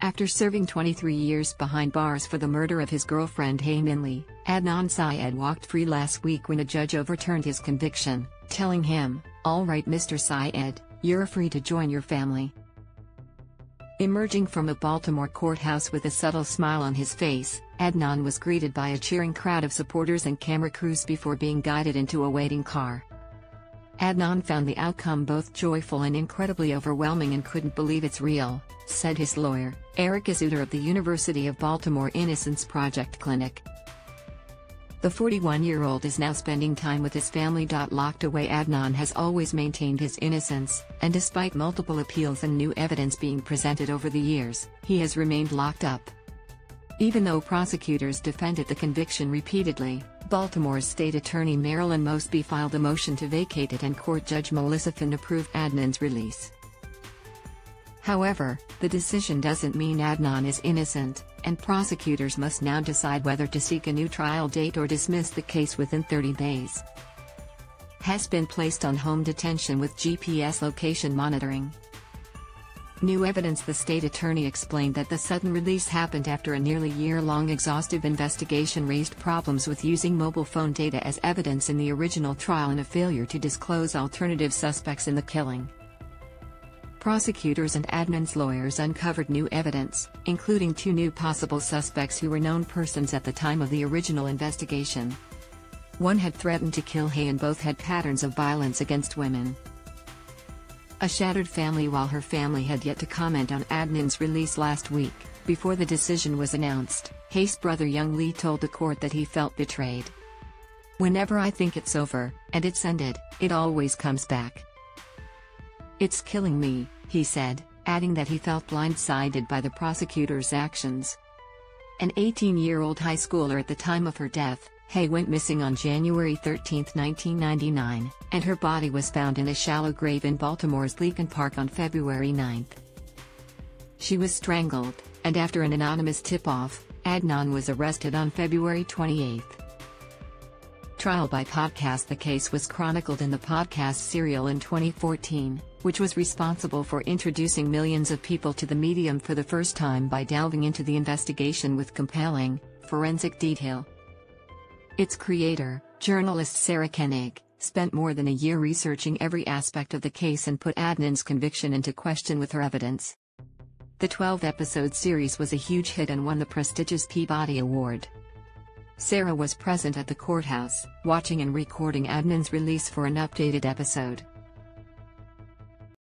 After serving 23 years behind bars for the murder of his girlfriend Hae Min Lee, Adnan Syed walked free last week when a judge overturned his conviction, telling him, "All right, Mr. Syed, you're free to join your family." Emerging from a Baltimore courthouse with a subtle smile on his face, Adnan was greeted by a cheering crowd of supporters and camera crews before being guided into a waiting car. Adnan found the outcome both joyful and incredibly overwhelming and couldn't believe it's real, said his lawyer, Eric Azuter of the University of Baltimore Innocence Project Clinic. The 41-year-old is now spending time with his family. Locked away, Adnan has always maintained his innocence, and despite multiple appeals and new evidence being presented over the years, he has remained locked up. Even though prosecutors defended the conviction repeatedly, Baltimore's State Attorney Marilyn Mosby filed a motion to vacate it and Court Judge Melissa Finn approved Adnan's release. However, the decision doesn't mean Adnan is innocent, and prosecutors must now decide whether to seek a new trial date or dismiss the case within 30 days. Has been placed on home detention with GPS location monitoring. New evidence. The state attorney explained that the sudden release happened after a nearly year-long exhaustive investigation raised problems with using mobile phone data as evidence in the original trial and a failure to disclose alternative suspects in the killing. Prosecutors and Adnan's lawyers uncovered new evidence, including 2 new possible suspects who were known persons at the time of the original investigation. One had threatened to kill Hae and both had patterns of violence against women. A shattered family. While her family had yet to comment on Adnan's release last week, before the decision was announced, Hae's brother Young Lee told the court that he felt betrayed. "Whenever I think it's over, and it's ended, it always comes back. It's killing me," he said, adding that he felt blindsided by the prosecutor's actions. An 18-year-old high schooler at the time of her death, Hae went missing on January 13, 1999, and her body was found in a shallow grave in Baltimore's Lincoln Park on February 9. She was strangled, and after an anonymous tip-off, Adnan was arrested on February 28. Trial by podcast. The case was chronicled in the podcast Serial in 2014, which was responsible for introducing millions of people to the medium for the first time by delving into the investigation with compelling, forensic detail. Its creator, journalist Sarah Koenig, spent more than a year researching every aspect of the case and put Adnan's conviction into question with her evidence. The 12-episode series was a huge hit and won the prestigious Peabody Award. Sarah was present at the courthouse, watching and recording Adnan's release for an updated episode.